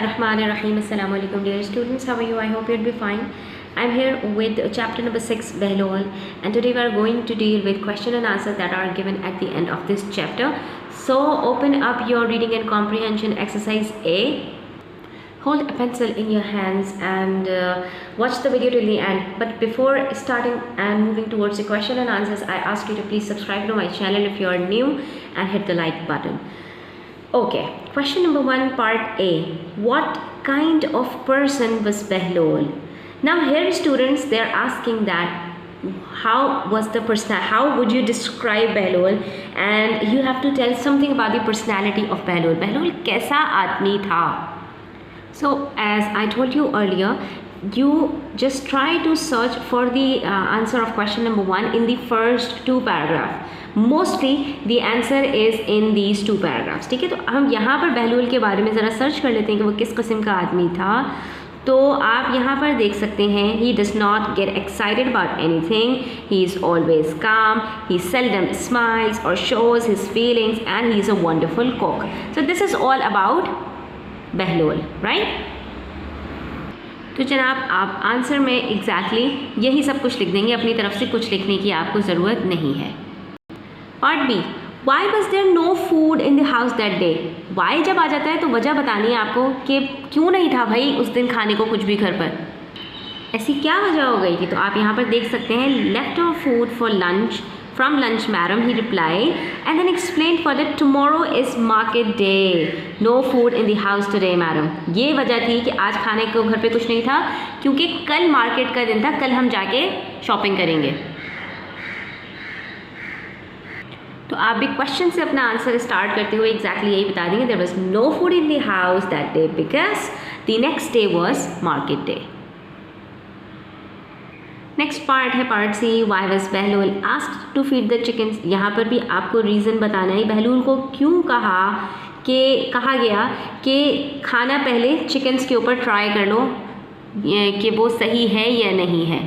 Bismillahirrahmanirrahim. Assalamu alaikum dear students. How are you? I hope you'll be fine. I'm here with chapter number 6 Behlol, and today we are going to deal with question and answers that are given at the end of this chapter. So open up your reading and comprehension exercise A. Hold a pencil in your hands and watch the video till the end. But before starting and moving towards the question and answers, I ask you to please subscribe to my channel if you are new and hit the like button. Okay, question number 1, part A. What kind of person was Behlol? Now here students, they are asking that how was the person, how would you describe Behlol, and you have to tell something about the personality of Behlol. Behlol कैसा आदमी था? So as I told you earlier, you just try to search for the answer of question number 1 in the first 2 paragraphs. Mostly the answer is in these 2 paragraphs. ठीक है, तो हम यहाँ पर बहलोल के बारे में ज़रा सर्च कर लेते हैं कि वो किस किस्म का आदमी था. तो आप यहाँ पर देख सकते हैं, he does not get excited about anything, he is always calm, he seldom smiles or shows his feelings, and he is a wonderful cook. So this is all about Bahlol, right? तो जनाब आप आंसर में exactly यही सब कुछ लिख देंगे, अपनी तरफ से कुछ लिखने की आपको ज़रूरत नहीं है. Part B, why was there no food in the house that day. Why जब आ जाता है तो वजह बतानी है आपको कि क्यों नहीं था भाई उस दिन खाने को कुछ भी घर पर, ऐसी क्या वजह हो गई थी. तो आप यहाँ पर देख सकते हैं, leftover food for lunch from lunch madam, he reply and then explain for that tomorrow is market day, no food in the house today madam. ये वजह थी कि आज खाने को घर पे कुछ नहीं था क्योंकि कल मार्केट का दिन था, कल हम जाके शॉपिंग करेंगे. तो आप भी क्वेश्चन से अपना आंसर स्टार्ट करते हुए एग्जैक्टली यही बता देंगे, there was no food in the house that day because the next day was market day. Next part है part C, why was Bahlul asked to feed the chickens. यहाँ पर भी आपको रीज़न बताना है बहलोल को क्यों कहा गया कि खाना पहले चिकन्स के ऊपर ट्राई कर लो कि वो सही है या नहीं है.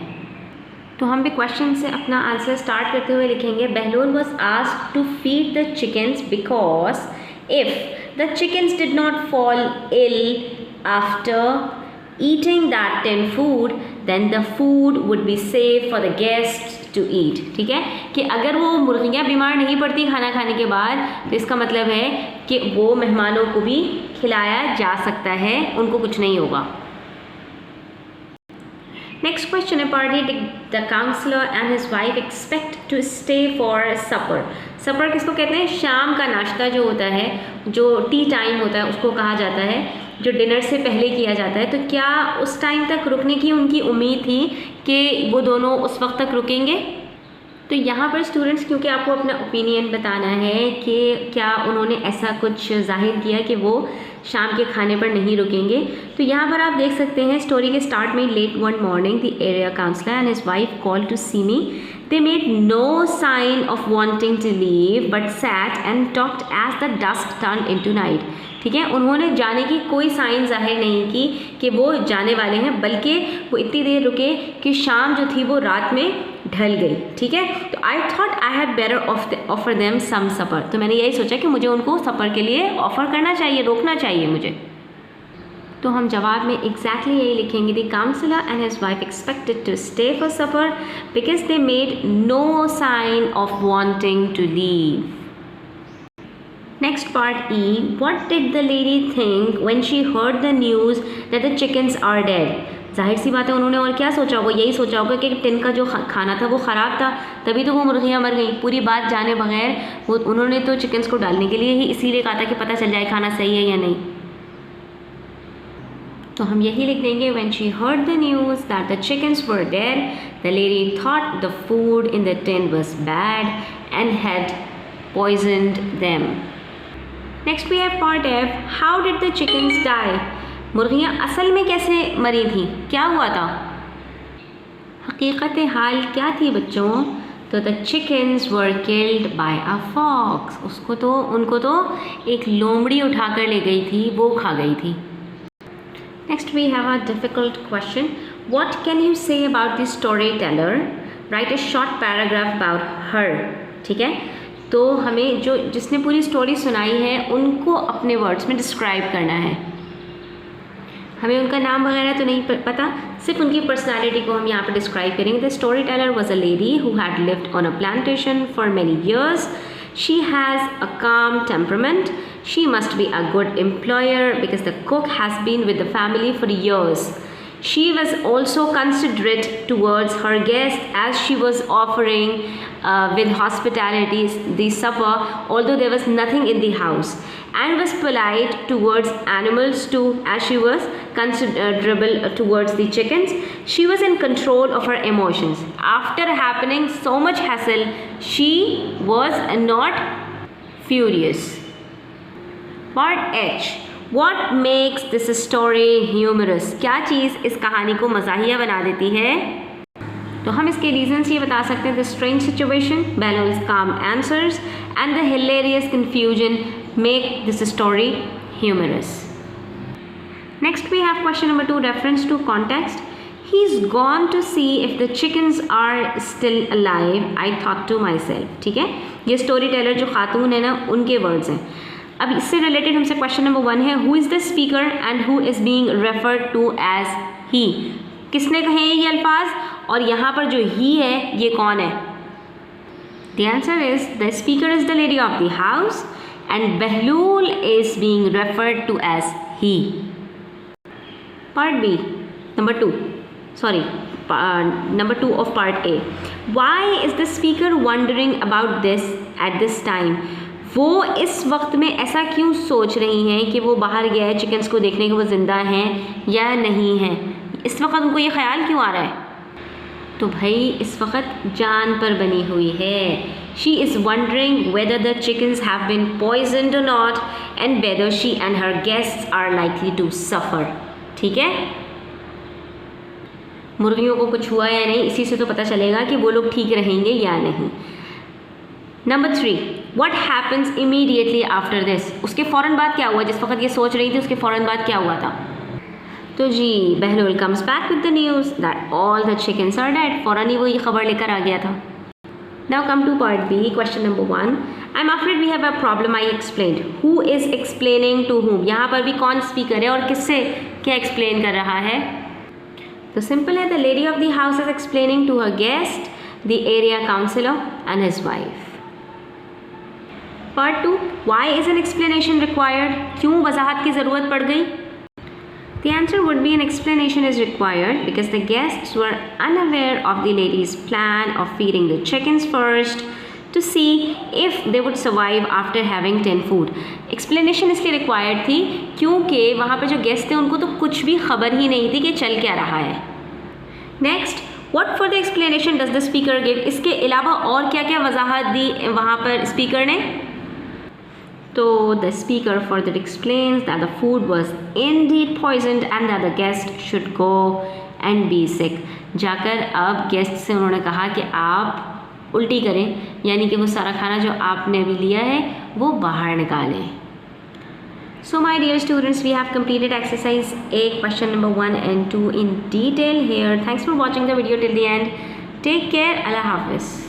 तो हम भी क्वेश्चन से अपना आंसर स्टार्ट करते हुए लिखेंगे, Bahlol was asked to feed the chickens because if the chickens did not fall ill after eating that tin food then the food would be safe for the guests to eat. ठीक है, कि अगर वो मुर्गियाँ बीमार नहीं पड़ती खाना खाने के बाद तो इसका मतलब है कि वो मेहमानों को भी खिलाया जा सकता है, उनको कुछ नहीं होगा. नेक्स्ट क्वेश्चन है part A, the counsellor and his wife expect to stay for supper. Supper किसको कहते हैं? शाम का नाश्ता जो होता है, जो टी टाइम होता है उसको कहा जाता है, जो डिनर से पहले किया जाता है. तो क्या उस टाइम तक रुकने की उनकी उम्मीद थी कि वो दोनों उस वक्त तक रुकेंगे? तो यहाँ पर स्टूडेंट्स, क्योंकि आपको अपना ओपिनियन बताना है कि क्या उन्होंने ऐसा कुछ जाहिर किया कि वो शाम के खाने पर नहीं रुकेंगे. तो यहाँ पर आप देख सकते हैं स्टोरी के स्टार्ट में, late one morning the area councillor and his wife call to see me. They made no sign of wanting to leave but sat and talked as the dusk turned into night. ठीक है, उन्होंने जाने की कोई sign जाहिर नहीं की कि वो जाने वाले हैं, बल्कि वो इतनी देर रुके कि शाम जो थी वो रात में ढल गई. ठीक है, तो I thought I had better offer them some supper. तो मैंने यही सोचा कि मुझे उनको सफ़र के लिए ऑफ़र करना चाहिए, रोकना चाहिए मुझे. तो हम जवाब में एग्जैक्टली यही लिखेंगे, the counsellor and his wife expected to stay for supper because they made no sign of wanting to leave. Next part E, what did the lady think when she heard the news that the chickens are dead. जाहिर सी बात है उन्होंने और क्या सोचा होगा, यही सोचा होगा कि टिन का जो खाना था वो ख़राब था, तभी तो वो मुर्गियाँ मर गई. पूरी बात जाने बगैर वो उन्होंने तो चिकन्स को डालने के लिए ही इसीलिए कहा था कि पता चल जाए खाना सही है या नहीं. तो हम यही लिख देंगे, when she heard the news that the chickens were dead, the lady thought the food in the tin was bad and had poisoned them. Next we have part F, how did the chickens die? मुर्गियाँ असल में कैसे मरी थी, क्या हुआ था, हकीकत हाल क्या थी बच्चों? तो the chickens were killed by a fox. उनको तो एक लोमड़ी उठा कर ले गई थी, वो खा गई थी. Next we have a difficult question. What can you say about the storyteller? Write a short paragraph about her. ठीक है, तो हमें जिसने पूरी स्टोरी सुनाई है उनको अपने वर्ड्स में डिस्क्राइब करना है. हमें उनका नाम वगैरह तो नहीं पता, सिर्फ उनकी पर्सनालिटी को हम यहाँ पर डिस्क्राइब करेंगे. The story teller was a lady who had lived on a plantation for many years. She has a calm temperament. She must be a good employer because the cook has been with the family for years. She was also considerate towards her guests as she was offering with hospitality the supper, although there was nothing in the house, and was polite towards animals too, as she was considerable towards the chickens. She was in control of her emotions. After happening so much hassle, she was not furious. Part H. What makes this story humorous? क्या चीज़ इस कहानी को मज़ाहिया बना देती है? तो हम इसके रीजंस ये बता सकते हैं. The strange situation, Behlol's calm answers and the hilarious confusion make this story humorous. Next we have question number 2, reference to context. He's gone to see if the chickens are still alive. I thought to myself. ठीक है, ये story teller जो खातून है ना, उनके words हैं. अब इससे रिलेटेड हमसे क्वेश्चन नंबर 1 है, who is the speaker and who is being referred to as he. किसने कहे ये अल्फाज और यहाँ पर जो ही है ये कौन है? The answer is the speaker is the lady of the house and Bahlul is being referred to as he. Part B number 2 number 2 of part A. Why is the speaker wondering about this at this time? वो इस वक्त में ऐसा क्यों सोच रही हैं कि वो बाहर गया है चिकन्स को देखने के, वो ज़िंदा हैं या नहीं हैं? इस वक्त उनको ये ख्याल क्यों आ रहा है? तो भाई इस वक्त जान पर बनी हुई है. She is wondering whether the chickens have been poisoned or not and whether she and her guests are likely to suffer. ठीक है, मुर्गियों को कुछ हुआ या नहीं, इसी से तो पता चलेगा कि वो लोग ठीक रहेंगे या नहीं. Number 3, what happens immediately after this. उसके फ़ौरन बाद क्या हुआ? जिस वक्त ये सोच रही थी उसके फ़ौरन बाद क्या हुआ था? तो जी, Bahlul comes back with the news that all the chickens are dead. फ़ौरन ही वो ये खबर लेकर आ गया था. Now come to part B, question number 1. I am afraid we have a problem. I explained. Who is explaining to whom? यहाँ पर भी कौन स्पीकर है और किससे क्या एक्सप्लेन कर रहा है? तो सिंपल है, the lady of the house is explaining to her guest, the area councillor and his wife. Part 2, why is an explanation required? क्यों वजाहत की ज़रूरत पड़ गई? The answer would be an explanation is required because the guests were unaware of the lady's plan of feeding the chickens first to see if they would survive after having 10 food. Explanation इसलिए required थी क्योंकि वहाँ पे जो guest थे उनको तो कुछ भी खबर ही नहीं थी कि चल क्या रहा है. Next, what for the explanation does the speaker give? इसके अलावा और क्या क्या वजाहत दी वहाँ पर स्पीकर ने? तो the speaker further explains that the food was indeed poisoned and that the guest should go and be sick. जाकर अब गेस्ट से उन्होंने कहा कि आप उल्टी करें, यानी कि वो सारा खाना जो आपने अभी लिया है वो बाहर निकालें. So my dear students, we have completed exercise A, question number 1 and 2 in detail here. Thanks for watching the video till the end. Take care. Allah Hafiz.